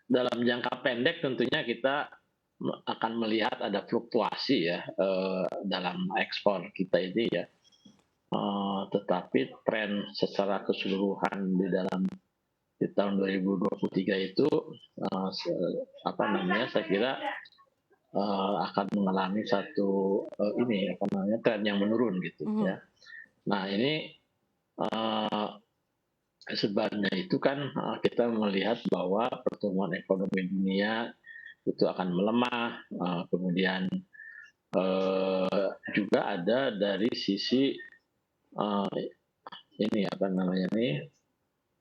Dalam jangka pendek tentunya kita akan melihat ada fluktuasi ya, dalam ekspor kita ini ya. Tetapi tren secara keseluruhan di tahun 2023 itu, apa namanya, saya kira, akan mengalami satu, ini, apa namanya, tren yang menurun gitu Mhm. ya. Nah ini, eee, sebabnya itu kan, kita melihat bahwa pertumbuhan ekonomi dunia itu akan melemah, kemudian, juga ada dari sisi, eee, ini apa namanya nih,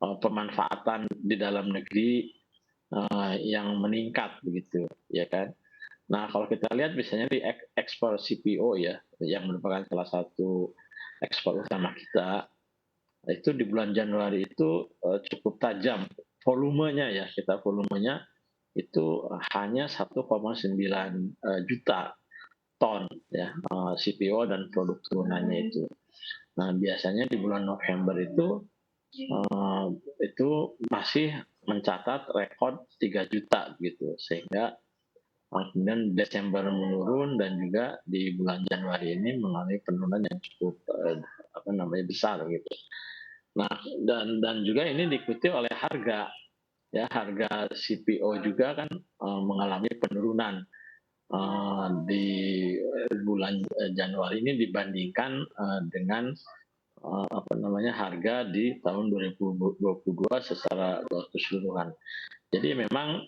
pemanfaatan di dalam negeri, yang meningkat begitu, ya kan. Nah kalau kita lihat misalnya di ekspor CPO ya, yang merupakan salah satu ekspor utama kita, itu di bulan Januari itu, cukup tajam volumenya ya, volumenya itu hanya 1,9, juta ton ya, CPO dan produk turunannya itu. Nah biasanya di bulan November itu masih mencatat rekor 3 juta gitu, sehingga kemudian Desember menurun dan juga di bulan Januari ini mengalami penurunan yang cukup, apa namanya, besar gitu. Nah dan juga ini diikuti oleh harga, ya harga CPO juga kan, mengalami penurunan, di bulan, Januari ini dibandingkan, dengan, apa namanya, harga di tahun 2022 secara, keseluruhan. Jadi memang,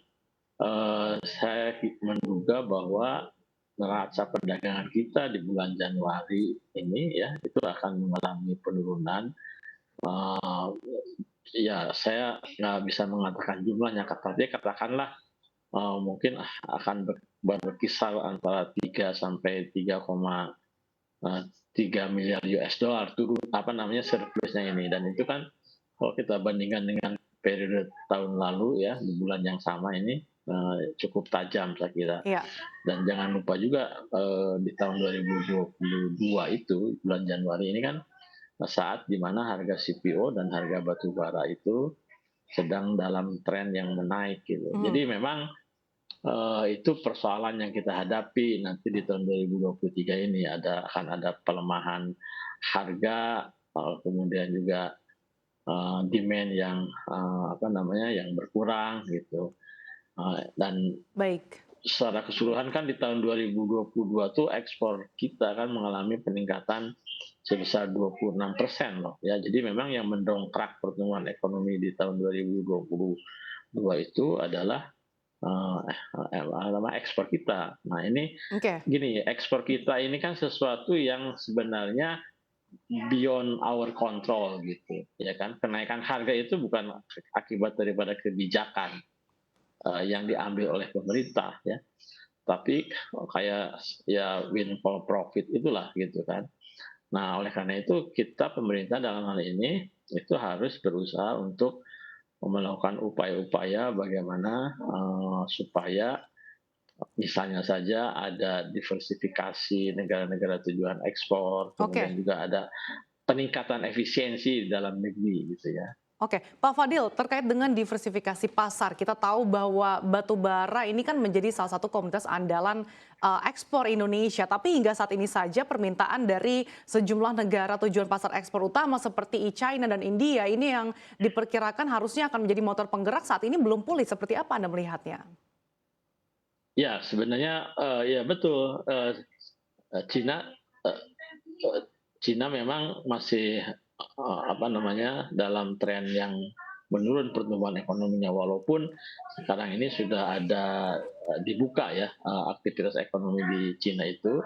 saya menduga bahwa neraca perdagangan kita di bulan Januari ini ya, itu akan mengalami penurunan. Eee, ya saya nggak bisa mengatakan jumlahnya, tapi katakanlah, mungkin akan berkisar antara 3 sampai 3,3 miliar US dollar turun apa namanya, surplusnya ini. Dan itu kan kalau kita bandingkan dengan periode tahun lalu ya, di bulan yang sama ini, cukup tajam saya kira. Iya. Dan jangan lupa juga, di tahun 2022 itu, bulan Januari ini kan, saat di mana harga CPO dan harga batu bara itu sedang dalam tren yang menaik gitu. Mhm. Jadi memang, itu persoalan yang kita hadapi nanti di tahun 2023 ini, akan ada pelemahan harga, kemudian juga, demand yang, apa namanya, yang berkurang gitu. Dan Baik. secara keseluruhan kan di tahun 2022 tuh ekspor kita kan mengalami peningkatan sebesar 26% loh ya. Jadi memang yang mendongkrak pertumbuhan ekonomi di tahun 2022 itu adalah, ekspor kita. Nah ini Oke. gini, ekspor kita ini kan sesuatu yang sebenarnya beyond our control gitu, ya kan. Kenaikan harga itu bukan akibat daripada kebijakan, yang diambil oleh pemerintah ya, tapi kayak ya windfall profit itulah gitu kan. Nah oleh karena itu kita pemerintah dalam hal ini itu harus berusaha untuk melakukan upaya-upaya bagaimana, supaya misalnya saja ada diversifikasi negara-negara tujuan ekspor, kemudian Oke. juga ada peningkatan efisiensi dalam negeri gitu ya. Oke, Pak Fadil, terkait dengan diversifikasi pasar, kita tahu bahwa batu bara ini kan menjadi salah satu komoditas andalan ekspor Indonesia. Tapi hingga saat ini saja permintaan dari sejumlah negara tujuan pasar ekspor utama seperti China dan India ini yang diperkirakan harusnya akan menjadi motor penggerak saat ini belum pulih. Seperti apa Anda melihatnya? Ya sebenarnya, ya betul, Cina, eee eee, Cina memang masih, apa namanya, dalam tren yang menurun pertumbuhan ekonominya, walaupun sekarang ini sudah ada, dibuka ya, aktivitas ekonomi di Cina itu,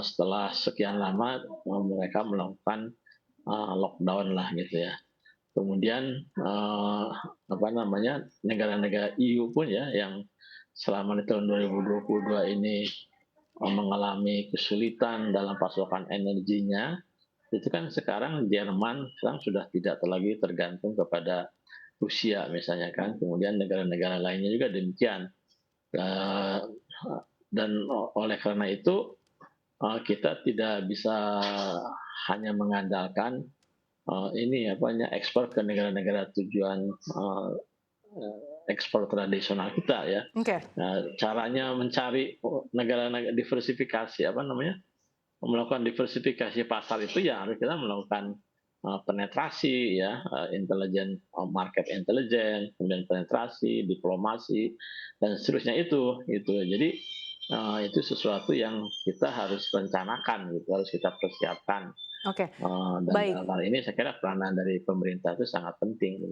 setelah sekian lama, mereka melakukan, lockdown lah gitu ya. Kemudian, apa namanya, negara-negara EU pun ya yang selama di tahun 2022 ini, mengalami kesulitan dalam pasokan energinya, itu kan sekarang Jerman sekarang sudah tidak lagi tergantung kepada Rusia misalnya kan, kemudian negara-negara lainnya juga demikian. Eee, dan oleh karena itu, kita tidak bisa hanya mengandalkan, ini apa ekspor ke negara-negara tujuan, ekspor tradisional kita ya. Oke. Nah, caranya mencari negara-negara diversifikasi apa namanya, melakukan diversifikasi pasar itu ya harus kita melakukan penetrasi ya, intelijen, market intelligence, kemudian penetrasi, diplomasi, dan seterusnya itu. Jadi itu sesuatu yang kita harus rencanakan gitu, harus kita persiapkan. Oke, Dan dalam baik. hal ini saya kira peranan dari pemerintah itu sangat penting.